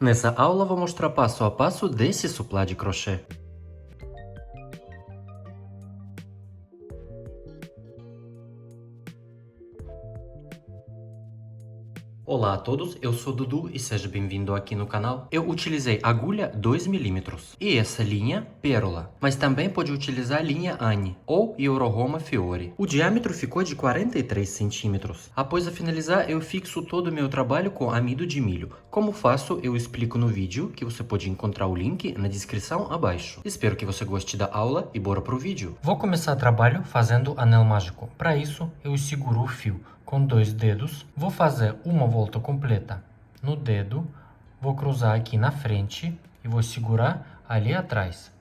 Nessa aula vou mostrar passo a passo desse suplá de crochê. Olá a todos, eu sou Dudu e seja bem-vindo aqui no canal. Eu utilizei agulha 2 mm e essa linha pérola, mas também pode utilizar linha Anne ou Euroroma Fiore. O diâmetro ficou de 43 centímetros. Após a finalizar, eu fixo todo o meu trabalho com amido de milho. Como faço, eu explico no vídeo, que você pode encontrar o link na descrição abaixo. Espero que você goste da aula e bora pro vídeo. Vou começar o trabalho fazendo anel mágico. Para isso, eu seguro o fio com 2 dedos, vou fazer uma volta completa no dedo, vou cruzar aqui na frente e vou segurar ali atrás.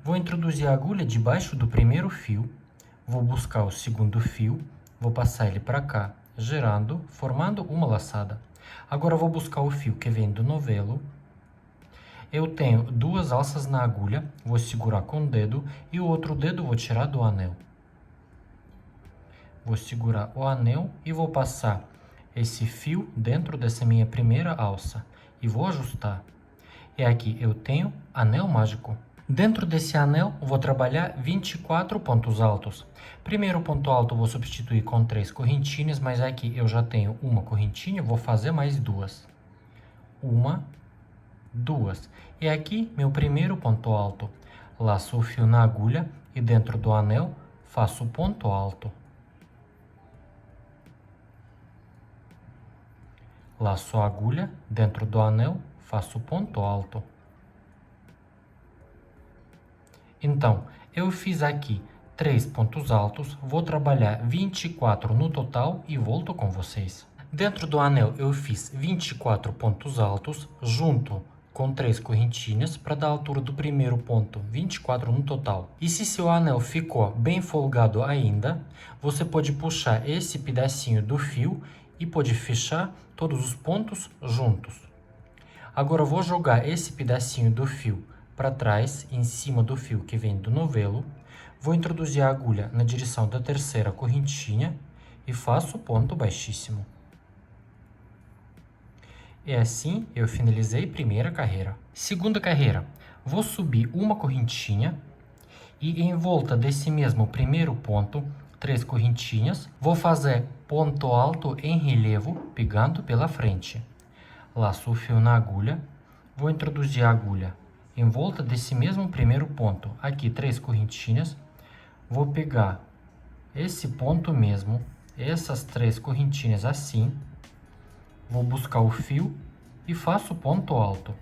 Vou introduzir a agulha debaixo do primeiro fio, vou buscar o segundo fio, vou passar ele para cá, girando, formando uma laçada. Agora vou buscar o fio que vem do novelo. Eu tenho 2 alças na agulha, vou segurar com o dedo e o outro dedo vou tirar do anel. Vou segurar o anel e vou passar esse fio dentro dessa minha primeira alça e vou ajustar. E aqui eu tenho anel mágico. Dentro desse anel vou trabalhar 24 pontos altos. Primeiro ponto alto vou substituir com 3 correntinhas, mas aqui eu já tenho uma correntinha, vou fazer mais 2. Uma, 2. E aqui meu primeiro ponto alto. Laço o fio na agulha e dentro do anel faço ponto alto. Laço a agulha dentro do anel, faço ponto alto. Então, eu fiz aqui 3 pontos altos, vou trabalhar 24 no total e volto com vocês. Dentro do anel eu fiz 24 pontos altos, junto com 3 correntinhas, para dar a altura do primeiro ponto, 24 no total. E se seu anel ficou bem folgado ainda, você pode puxar esse pedacinho do fio e pode fechar todos os pontos juntos. Agora eu vou jogar esse pedacinho do fio para trás, em cima do fio que vem do novelo. Vou introduzir a agulha na direção da terceira correntinha e faço ponto baixíssimo. E assim eu finalizei primeira carreira. Segunda carreira, vou subir uma correntinha e em volta desse mesmo primeiro ponto, 3 correntinhas, vou fazer ponto alto em relevo, pegando pela frente. Laço o fio na agulha, vou introduzir a agulha em volta desse mesmo primeiro ponto, aqui 3 correntinhas, vou pegar esse ponto mesmo, essas 3 correntinhas assim, vou buscar o fio e faço ponto alto.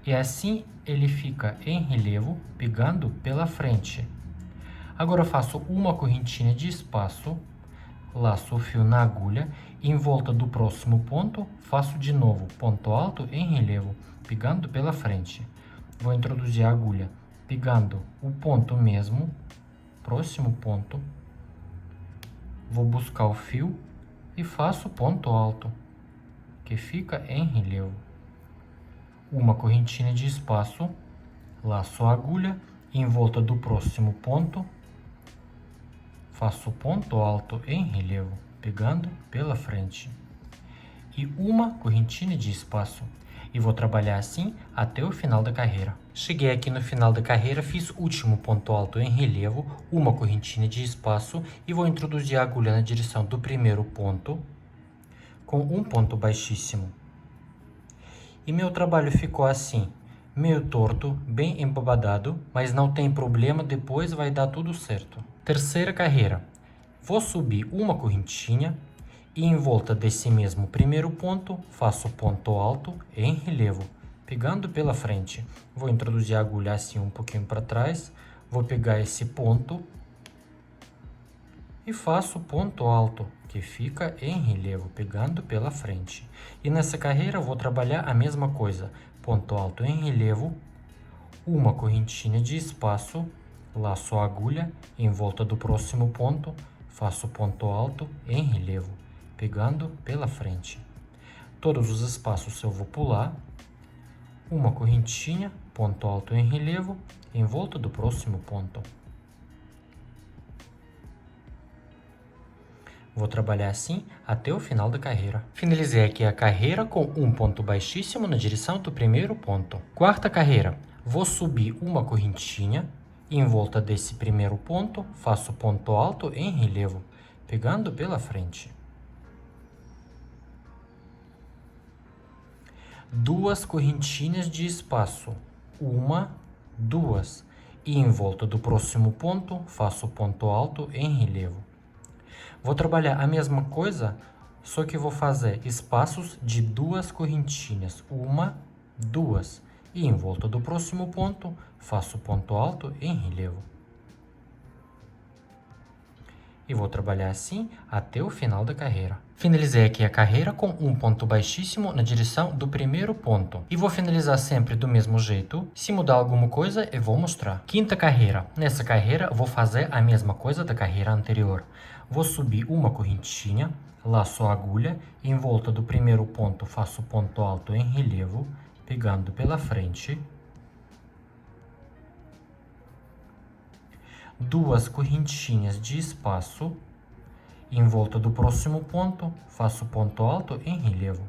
E assim ele fica em relevo, pegando pela frente. Agora eu faço uma correntinha de espaço, laço o fio na agulha, e em volta do próximo ponto, faço de novo ponto alto em relevo, pegando pela frente. Vou introduzir a agulha, pegando o ponto mesmo, próximo ponto, vou buscar o fio e faço ponto alto, que fica em relevo. Uma correntinha de espaço, laço a agulha, e em volta do próximo ponto, faço ponto alto em relevo, pegando pela frente. E uma correntinha de espaço. E vou trabalhar assim até o final da carreira. Cheguei aqui no final da carreira, fiz o último ponto alto em relevo, uma correntinha de espaço e vou introduzir a agulha na direção do primeiro ponto com um ponto baixíssimo. E meu trabalho ficou assim, meio torto, bem embobadado, mas não tem problema, depois vai dar tudo certo. Terceira carreira, vou subir uma correntinha e em volta desse mesmo primeiro ponto, faço ponto alto em relevo, pegando pela frente. Vou introduzir a agulha assim um pouquinho para trás, vou pegar esse ponto e faço ponto alto, que fica em relevo, pegando pela frente. E nessa carreira eu vou trabalhar a mesma coisa, ponto alto em relevo, uma correntinha de espaço, laço a agulha, em volta do próximo ponto, faço ponto alto em relevo, pegando pela frente. Todos os espaços eu vou pular, uma correntinha, ponto alto em relevo, em volta do próximo ponto. Vou trabalhar assim até o final da carreira. Finalizei aqui a carreira com um ponto baixíssimo na direção do primeiro ponto. Quarta carreira, vou subir uma correntinha. Em volta desse primeiro ponto, faço ponto alto em relevo, pegando pela frente. Duas correntinhas de espaço, uma, duas. E em volta do próximo ponto, faço ponto alto em relevo. Vou trabalhar a mesma coisa, só que vou fazer espaços de duas correntinhas, uma, duas. E em volta do próximo ponto, faço ponto alto em relevo. E vou trabalhar assim até o final da carreira. Finalizei aqui a carreira com um ponto baixíssimo na direção do primeiro ponto. E vou finalizar sempre do mesmo jeito. Se mudar alguma coisa, eu vou mostrar. Quinta carreira. Nessa carreira, vou fazer a mesma coisa da carreira anterior. Vou subir uma correntinha, laço a agulha, e em volta do primeiro ponto faço ponto alto em relevo, pegando pela frente. Duas correntinhas de espaço. Em volta do próximo ponto, faço ponto alto em relevo.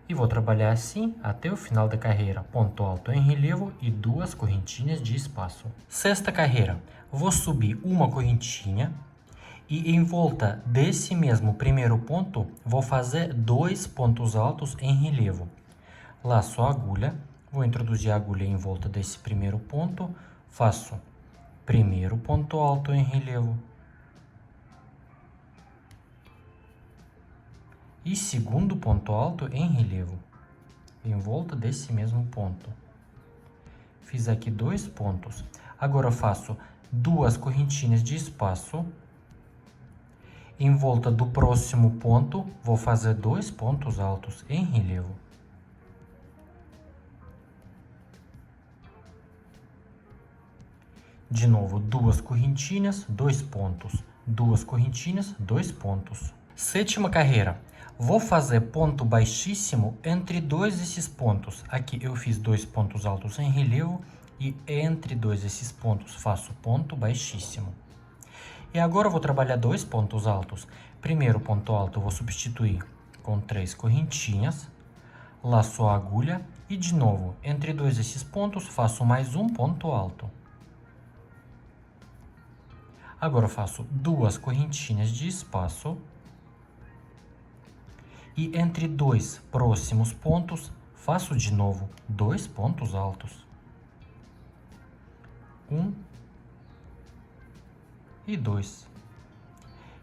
E vou trabalhar assim até o final da carreira. Ponto alto em relevo e duas correntinhas de espaço. Sexta carreira, vou subir uma correntinha. E em volta desse mesmo primeiro ponto, vou fazer dois pontos altos em relevo. Laço a agulha, vou introduzir a agulha em volta desse primeiro ponto, faço primeiro ponto alto em relevo e segundo ponto alto em relevo, em volta desse mesmo ponto. Fiz aqui dois pontos. Agora eu faço duas correntinhas de espaço. Em volta do próximo ponto, vou fazer dois pontos altos em relevo. De novo, duas correntinhas, dois pontos. Duas correntinhas, dois pontos. Sétima carreira. Vou fazer ponto baixíssimo entre dois desses pontos. Aqui eu fiz dois pontos altos em relevo e entre dois desses pontos faço ponto baixíssimo. E agora eu vou trabalhar dois pontos altos. Primeiro ponto alto eu vou substituir com três correntinhas, laço a agulha e de novo, entre dois desses pontos faço mais um ponto alto. Agora eu faço duas correntinhas de espaço e entre dois próximos pontos faço de novo dois pontos altos. Um e dois.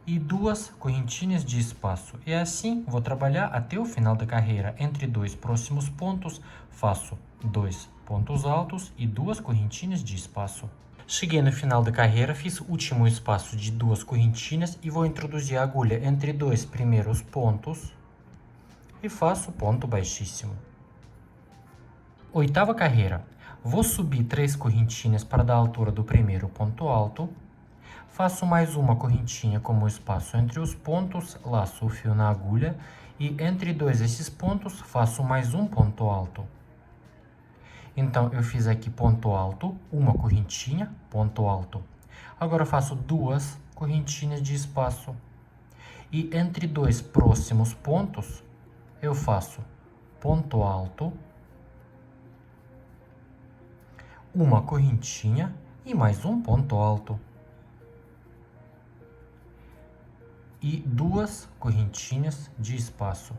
E duas correntinhas de espaço. E assim vou trabalhar até o final da carreira. Entre dois próximos pontos faço dois pontos altos e duas correntinhas de espaço. Cheguei no final da carreira, fiz o último espaço de duas correntinhas e vou introduzir a agulha entre dois primeiros pontos e faço ponto baixíssimo. Oitava carreira, vou subir três correntinhas para dar a altura do primeiro ponto alto, faço mais uma correntinha como espaço entre os pontos, laço o fio na agulha e entre dois desses pontos faço mais um ponto alto. Então, eu fiz aqui ponto alto, uma correntinha, ponto alto. Agora eu faço duas correntinhas de espaço. E entre dois próximos pontos, eu faço ponto alto, uma correntinha e mais um ponto alto. E duas correntinhas de espaço.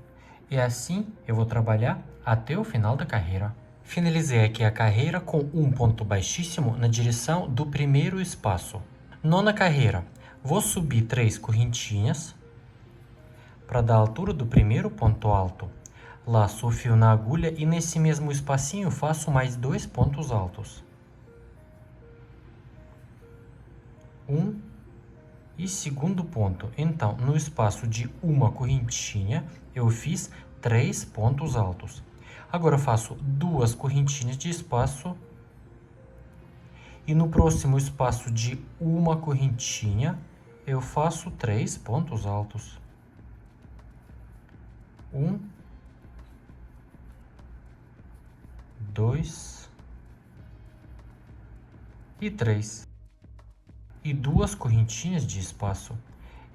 E assim eu vou trabalhar até o final da carreira. Finalizei aqui a carreira com um ponto baixíssimo na direção do primeiro espaço. Nona carreira, vou subir três correntinhas para dar a altura do primeiro ponto alto. Laço o fio na agulha e nesse mesmo espacinho faço mais dois pontos altos. Um e segundo ponto. Então, no espaço de uma correntinha, eu fiz três pontos altos. Agora eu faço duas correntinhas de espaço e no próximo espaço de uma correntinha eu faço três pontos altos. Um, dois e três. E duas correntinhas de espaço.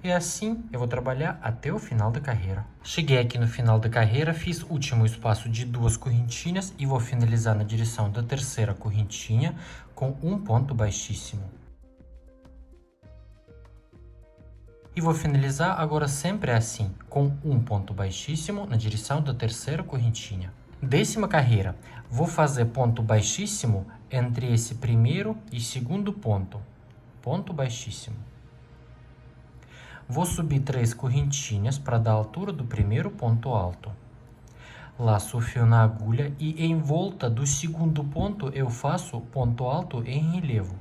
E assim eu vou trabalhar até o final da carreira. Cheguei aqui no final da carreira, fiz o último espaço de 2 correntinhas e vou finalizar na direção da terceira correntinha com um ponto baixíssimo. E vou finalizar agora sempre assim, com um ponto baixíssimo na direção da terceira correntinha. 10ª carreira, vou fazer ponto baixíssimo entre esse primeiro e segundo ponto. Ponto baixíssimo. Vou subir 3 correntinhas para dar a altura do primeiro ponto alto. Laço o fio na agulha e em volta do segundo ponto eu faço ponto alto em relevo.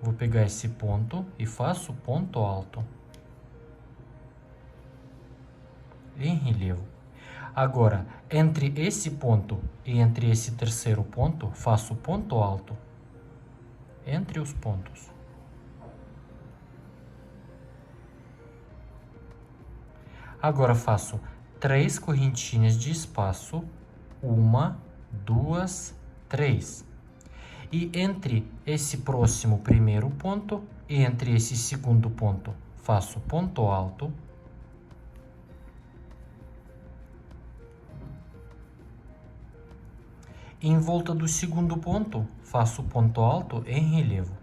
Vou pegar esse ponto e faço ponto alto em relevo. Agora, entre esse ponto e entre esse terceiro ponto, faço ponto alto entre os pontos. Agora faço 3 correntinhas de espaço, 1, 2, 3. E entre esse próximo primeiro ponto e entre esse segundo ponto, faço ponto alto. Em volta do segundo ponto, faço ponto alto em relevo.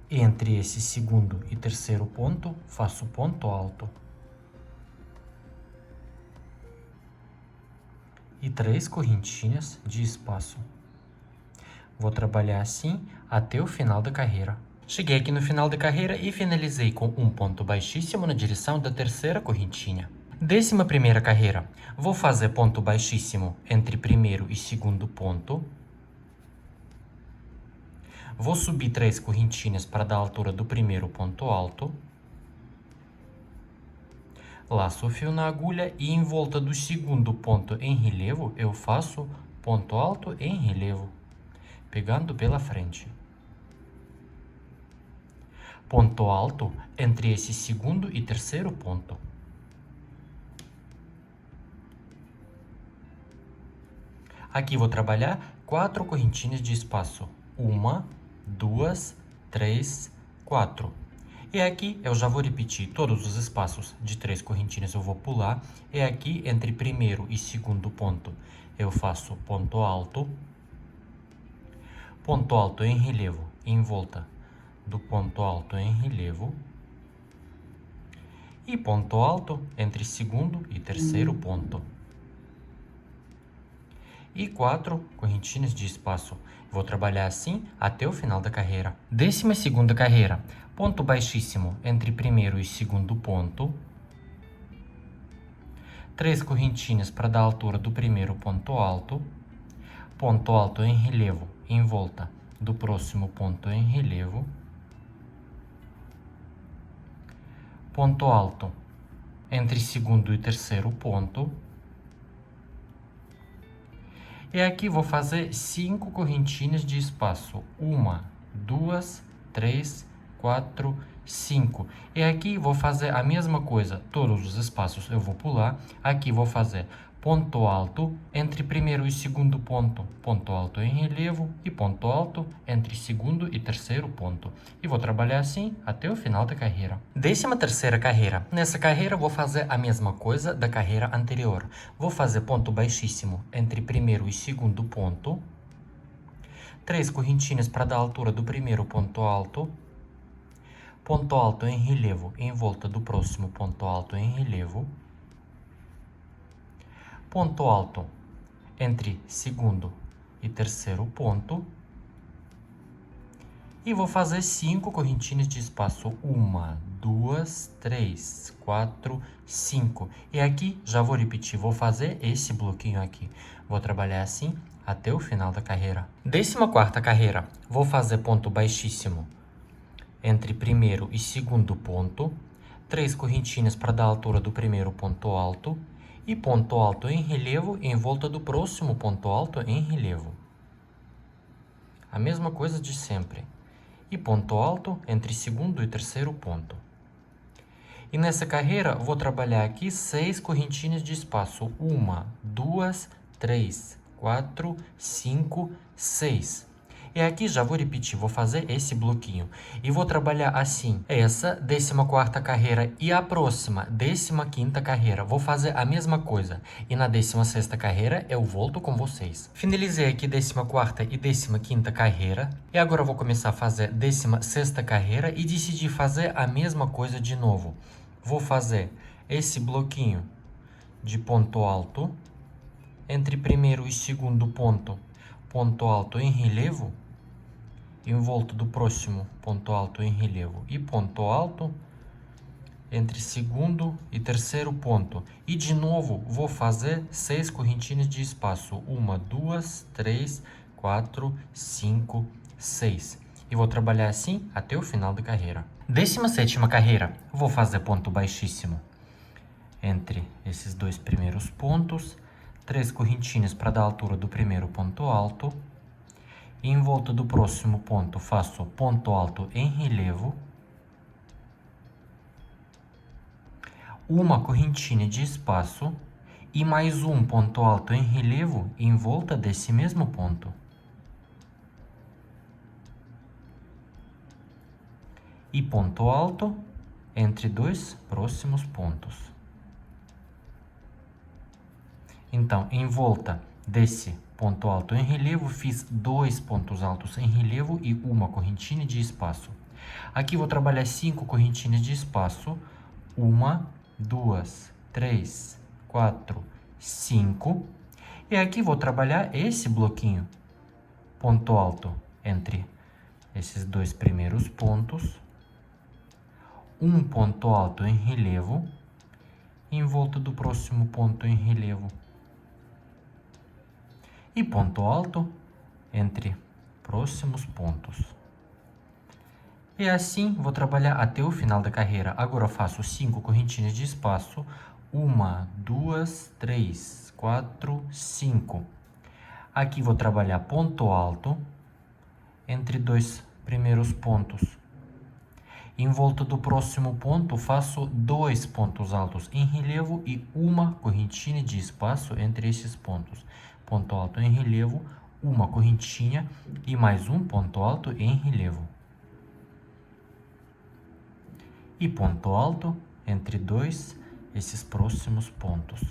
Entre esse segundo e terceiro ponto, faço ponto alto. E 3 correntinhas de espaço. Vou trabalhar assim até o final da carreira. Cheguei aqui no final da carreira e finalizei com um ponto baixíssimo na direção da terceira correntinha. 11ª carreira, vou fazer ponto baixíssimo entre primeiro e segundo ponto. Vou subir 3 correntinhas para dar a altura do primeiro ponto alto. Laço o fio na agulha e em volta do segundo ponto em relevo, eu faço ponto alto em relevo, pegando pela frente. Ponto alto entre esse segundo e terceiro ponto. Aqui vou trabalhar 4 correntinhas de espaço. 1, 2, 3, 4. E aqui eu já vou repetir todos os espaços de 3 correntinhas, eu vou pular. E aqui entre primeiro e segundo ponto eu faço ponto alto em relevo, em volta do ponto alto em relevo. E ponto alto entre segundo e terceiro ponto. E 4 correntinhas de espaço. Vou trabalhar assim até o final da carreira. 12ª carreira, ponto baixíssimo entre primeiro e segundo ponto. 3 correntinhas para dar a altura do primeiro ponto alto. Ponto alto em relevo, em volta do próximo ponto em relevo. Ponto alto entre segundo e terceiro ponto. E aqui vou fazer 5 correntinhas de espaço. 1, 2, 3, 4, 5. E aqui vou fazer a mesma coisa. Todos os espaços eu vou pular. Aqui vou fazer ponto alto entre primeiro e segundo ponto. Ponto alto em relevo e ponto alto entre segundo e terceiro ponto. E vou trabalhar assim até o final da carreira. 13ª carreira. Nessa carreira vou fazer a mesma coisa da carreira anterior. Vou fazer ponto baixíssimo entre primeiro e segundo ponto. 3 correntinhas para dar a altura do primeiro ponto alto. Ponto alto em relevo em volta do próximo ponto alto em relevo. Ponto alto entre segundo e terceiro ponto. E vou fazer 5 correntinhas de espaço. 1, 2, 3, 4, 5. E aqui já vou repetir, vou fazer esse bloquinho aqui. Vou trabalhar assim até o final da carreira. 14ª carreira, vou fazer ponto baixíssimo entre primeiro e segundo ponto. 3 correntinhas para dar a altura do primeiro ponto alto. E ponto alto em relevo em volta do próximo ponto alto em relevo. A mesma coisa de sempre. E ponto alto entre segundo e terceiro ponto. E nessa carreira, vou trabalhar aqui 6 correntinhas de espaço. 1, 2, 3, 4, 5, 6. E aqui já vou repetir, vou fazer esse bloquinho. E vou trabalhar assim, essa 14ª carreira e a próxima 15ª carreira. Vou fazer a mesma coisa. E na 16ª carreira eu volto com vocês. Finalizei aqui 14ª e 15ª carreira. E agora eu vou começar a fazer 16ª carreira e decidi fazer a mesma coisa de novo. Vou fazer esse bloquinho de ponto alto entre primeiro e segundo ponto alto em relevo, em volta do próximo ponto alto em relevo e ponto alto entre segundo e terceiro ponto. E de novo vou fazer 6 correntinhas de espaço. 1, 2, 3, 4, 5, 6. E vou trabalhar assim até o final da carreira. 17ª carreira, vou fazer ponto baixíssimo entre esses dois primeiros pontos. 3 correntinhas para dar a altura do primeiro ponto alto. E em volta do próximo ponto faço ponto alto em relevo. Uma correntinha de espaço e mais um ponto alto em relevo em volta desse mesmo ponto. E ponto alto entre dois próximos pontos. Então, em volta desse ponto alto em relevo, fiz 2 pontos altos em relevo e uma correntinha de espaço. Aqui vou trabalhar 5 correntinhas de espaço. 1, 2, 3, 4, 5. E aqui vou trabalhar esse bloquinho. Ponto alto entre esses dois primeiros pontos. Um ponto alto em relevo. Em volta do próximo ponto em relevo. E ponto alto entre próximos pontos. E assim vou trabalhar até o final da carreira. Agora eu faço 5 correntinhas de espaço. 1, 2, 3, 4, 5. Aqui vou trabalhar ponto alto entre dois primeiros pontos. Em volta do próximo ponto faço 2 pontos altos em relevo e uma correntinha de espaço entre esses pontos. Ponto alto em relevo, uma correntinha e mais um ponto alto em relevo. E ponto alto entre esses próximos pontos.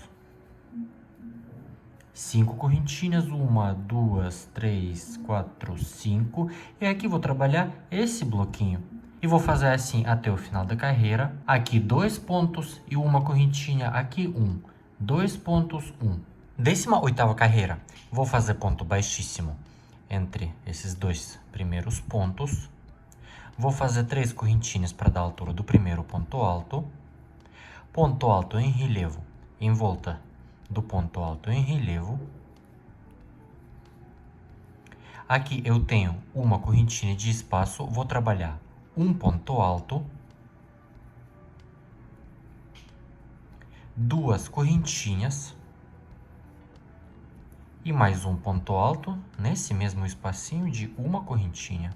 5 correntinhas, 1, 2, 3, 4, 5. E aqui vou trabalhar esse bloquinho. E vou fazer assim até o final da carreira. Aqui 2 pontos e uma correntinha. Aqui 1. 2 pontos, 1. 18ª carreira. Vou fazer ponto baixíssimo entre esses dois primeiros pontos. Vou fazer 3 correntinhas para dar a altura do primeiro ponto alto. Ponto alto em relevo em volta do ponto alto em relevo. Aqui eu tenho uma correntinha de espaço. Vou trabalhar um ponto alto. 2 correntinhas. E mais um ponto alto nesse mesmo espacinho de uma correntinha.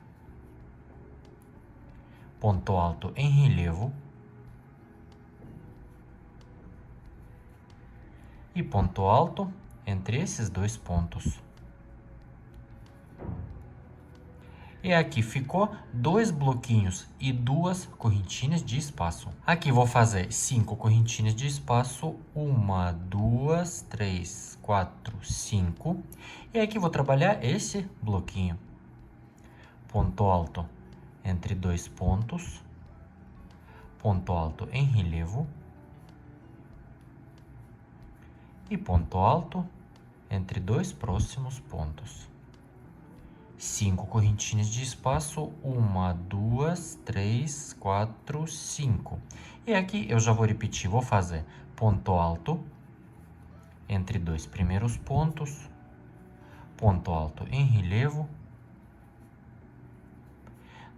Ponto alto em relevo. E ponto alto entre esses dois pontos. E aqui ficou 2 bloquinhos e 2 correntinhas de espaço. Aqui vou fazer 5 correntinhas de espaço. 1, 2, 3, 4, 5. E aqui vou trabalhar esse bloquinho. Ponto alto entre 2 pontos. Ponto alto em relevo. E ponto alto entre 2 próximos pontos. 5 correntinhas de espaço, 1, 2, 3, 4, 5. E aqui eu já vou repetir, vou fazer ponto alto entre 2 primeiros pontos, ponto alto em relevo,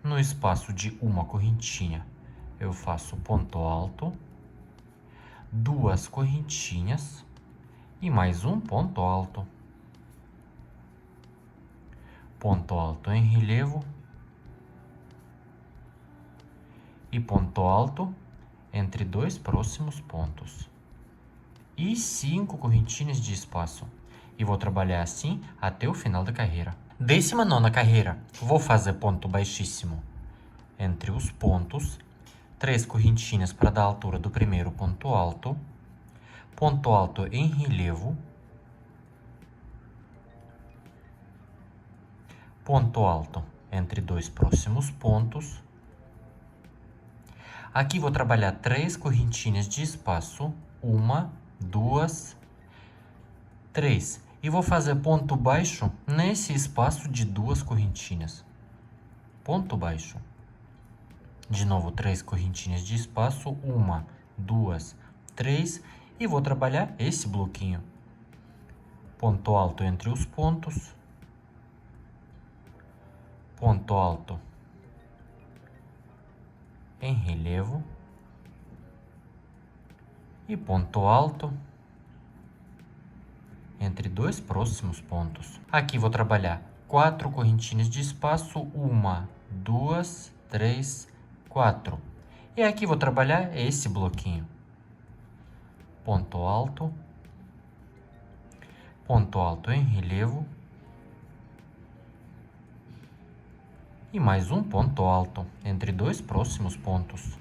no espaço de uma correntinha eu faço ponto alto, 2 correntinhas e mais um ponto alto. Ponto alto em relevo e ponto alto entre 2 próximos pontos. E 5 correntinhas de espaço. E vou trabalhar assim até o final da carreira. 19ª carreira, vou fazer ponto baixíssimo entre os pontos, 3 correntinhas para dar a altura do primeiro ponto alto em relevo, ponto alto entre dois próximos pontos. Aqui vou trabalhar 3 correntinhas de espaço, 1, 2, 3. E vou fazer ponto baixo nesse espaço de 2 correntinhas. Ponto baixo. De novo, 3 correntinhas de espaço, 1, 2, 3. E vou trabalhar esse bloquinho. Ponto alto entre os pontos. Ponto alto em relevo. E ponto alto entre dois próximos pontos. Aqui vou trabalhar 4 correntinhas de espaço, 1, 2, 3, 4. E aqui vou trabalhar esse bloquinho. Ponto alto em relevo. E mais um ponto alto entre dois próximos pontos.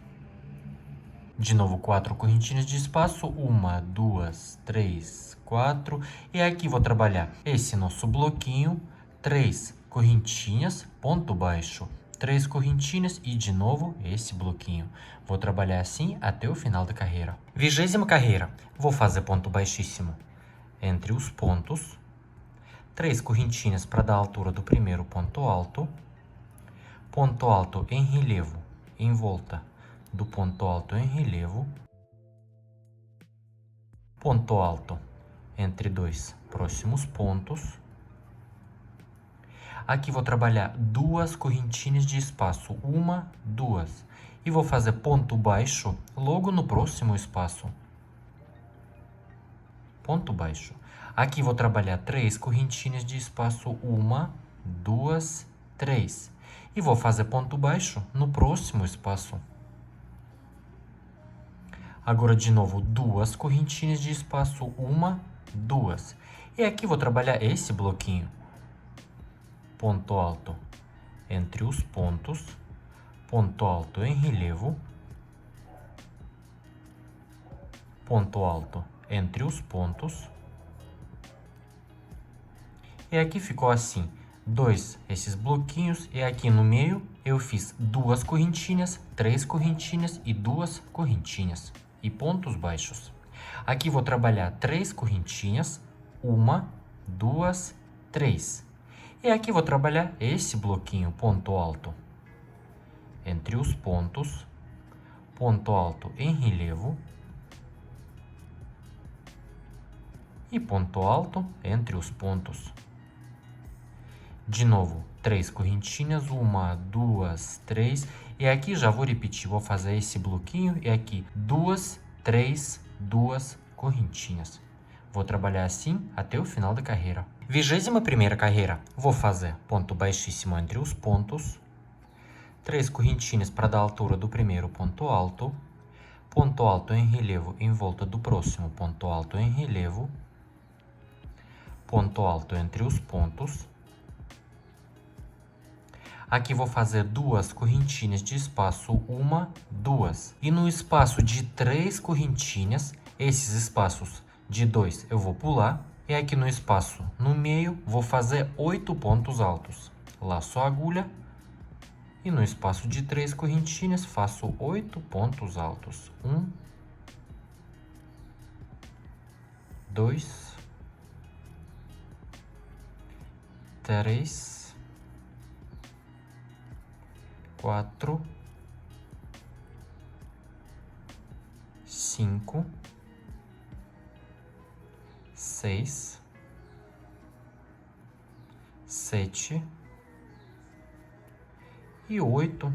De novo, 4 correntinhas de espaço, 1, 2, 3, 4. E aqui vou trabalhar esse nosso bloquinho, 3 correntinhas, ponto baixo, 3 correntinhas e de novo esse bloquinho. Vou trabalhar assim até o final da carreira. 20ª carreira, vou fazer ponto baixíssimo entre os pontos, 3 correntinhas para dar a altura do primeiro ponto alto em relevo, em volta do ponto alto em relevo, ponto alto entre dois próximos pontos. Aqui vou trabalhar 2 correntinhas de espaço, 1, 2, e vou fazer ponto baixo logo no próximo espaço. Ponto baixo. Aqui vou trabalhar 3 correntinhas de espaço, 1, 2, 3, e vou fazer ponto baixo no próximo espaço. Agora, de novo, 2 correntinhas de espaço, 1, 2. E aqui vou trabalhar esse bloquinho. Ponto alto entre os pontos, ponto alto em relevo, ponto alto entre os pontos. E aqui ficou assim, esses bloquinhos, e aqui no meio eu fiz 2 correntinhas, 3 correntinhas e 2 correntinhas. E pontos baixos. Aqui vou trabalhar 3 correntinhas, 1, 2, 3. E aqui vou trabalhar esse bloquinho, ponto alto entre os pontos, ponto alto em relevo e ponto alto entre os pontos. De novo, 3 correntinhas, 1, 2, 3. E aqui já vou repetir, vou fazer esse bloquinho e aqui 2, 3, 2 correntinhas. Vou trabalhar assim até o final da carreira. 21ª carreira, vou fazer ponto baixíssimo entre os pontos, 3 correntinhas para dar a altura do primeiro ponto alto em relevo em volta do próximo ponto alto em relevo, ponto alto entre os pontos. Aqui vou fazer 2 correntinhas de espaço, 1, 2. E no espaço de 3 correntinhas, esses espaços de 2 eu vou pular. E aqui no espaço no meio, vou fazer 8 pontos altos. Laço a agulha. E no espaço de 3 correntinhas, faço 8 pontos altos. 1, 2, 3, 4, 5, 6, 7 e 8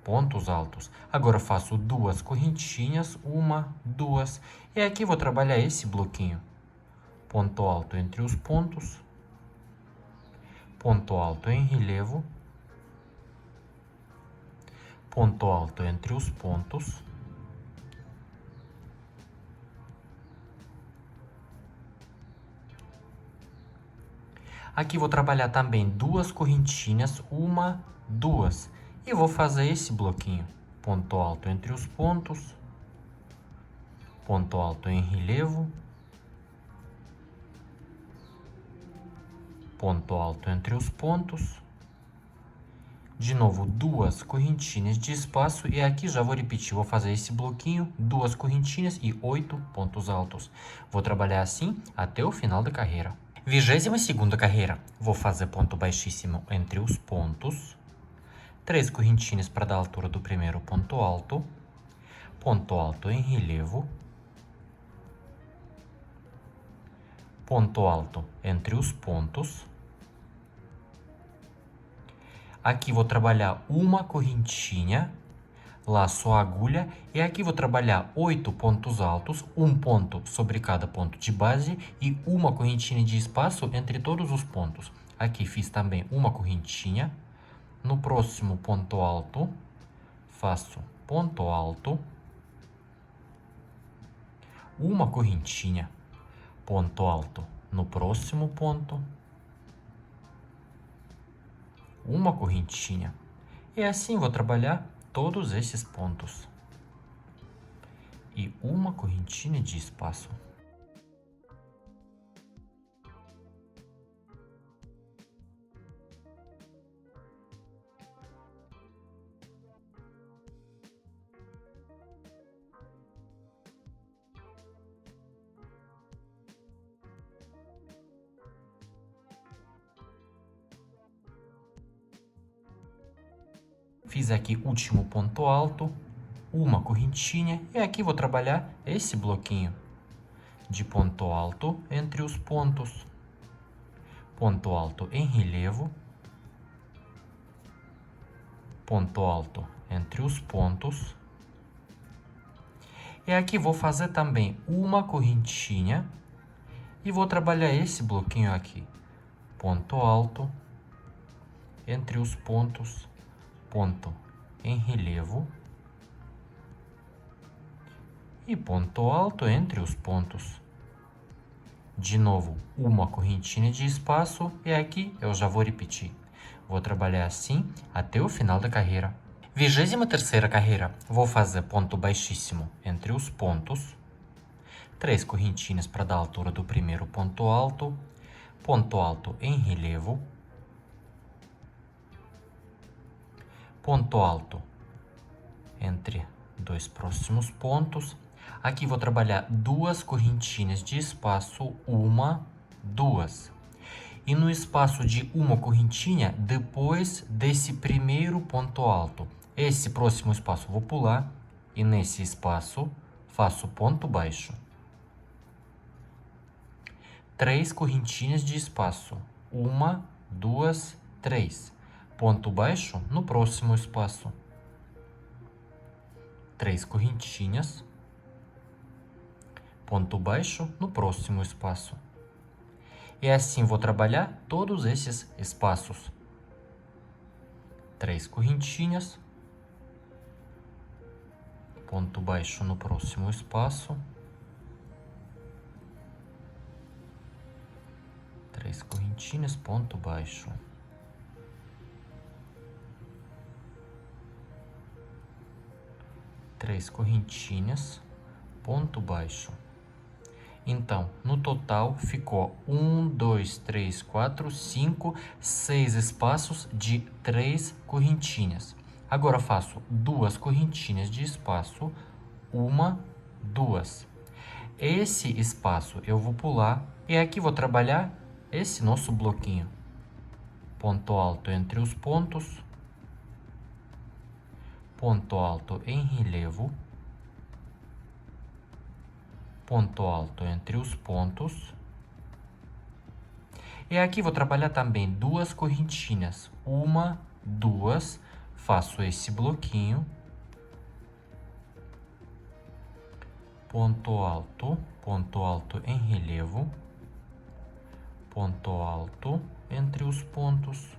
pontos altos. Agora faço 2 correntinhas, 1, 2, e aqui vou trabalhar esse bloquinho. Ponto alto entre os pontos, ponto alto em relevo, ponto alto entre os pontos, Aqui vou trabalhar também duas correntinhas, uma, duas. E vou fazer esse bloquinho. Ponto alto entre os pontos. Ponto alto em relevo. Ponto alto entre os pontos. De novo, duas correntinhas de espaço. E aqui já vou repetir, vou fazer esse bloquinho, duas correntinhas e 8 pontos altos. Vou trabalhar assim até o final da carreira. 22ª carreira. Vou fazer ponto baixíssimo entre os pontos. 3 correntinhas para dar a altura do primeiro ponto alto. Ponto alto em relevo. Ponto alto entre os pontos. Aqui vou trabalhar uma correntinha, laço a agulha, e aqui vou trabalhar 8 pontos altos, um ponto sobre cada ponto de base e uma correntinha de espaço entre todos os pontos. Aqui fiz também uma correntinha. No próximo ponto alto, faço ponto alto, uma correntinha, ponto alto no próximo ponto, uma correntinha. E assim vou trabalhar todos esses pontos. E uma correntinha de espaço. Fiz aqui último ponto alto, uma correntinha, e aqui vou trabalhar esse bloquinho de ponto alto entre os pontos. Ponto alto em relevo. Ponto alto entre os pontos. E aqui vou fazer também uma correntinha e vou trabalhar esse bloquinho aqui. Ponto alto entre os pontos. Ponto em relevo e ponto alto entre os pontos. De novo, uma correntinha de espaço e aqui eu já vou repetir. Vou trabalhar assim até o final da carreira. 23ª carreira. Vou fazer ponto baixíssimo entre os pontos. 3 correntinhas para dar a altura do primeiro ponto alto. Ponto alto em relevo. Ponto alto entre dois próximos pontos. Aqui vou trabalhar duas correntinhas de espaço, uma, duas. E no espaço de uma correntinha, depois desse primeiro ponto alto, esse próximo espaço vou pular e nesse espaço faço ponto baixo. 3 correntinhas de espaço, uma, duas, 3. Ponto baixo no próximo espaço. 3 correntinhas. Ponto baixo no próximo espaço. E assim vou trabalhar todos esses espaços. 3 correntinhas. Ponto baixo no próximo espaço. 3 correntinhas, ponto baixo. 3 correntinhas, ponto baixo. Então, no total ficou 1, 2, 3, 4, 5, 6 espaços de 3 correntinhas. Agora faço 2 correntinhas de espaço, uma, duas. Esse espaço eu vou pular e aqui vou trabalhar esse nosso bloquinho. Ponto alto entre os pontos. Ponto alto em relevo. Ponto alto entre os pontos. E aqui vou trabalhar também 2 correntinhas. Uma, duas. Faço esse bloquinho. Ponto alto em relevo. Ponto alto entre os pontos.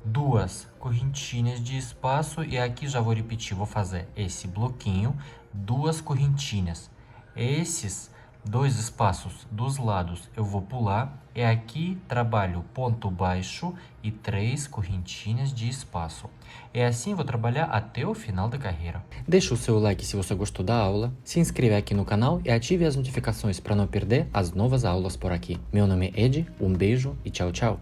2 correntinhas de espaço e aqui já vou repetir, vou fazer esse bloquinho, 2 correntinhas. Esses dois espaços dos lados eu vou pular, e aqui trabalho ponto baixo e 3 correntinhas de espaço. E assim vou trabalhar até o final da carreira. Deixa o seu like se você gostou da aula, se inscreva aqui no canal e ative as notificações para não perder as novas aulas por aqui. Meu nome é Ed, um beijo e tchau, tchau!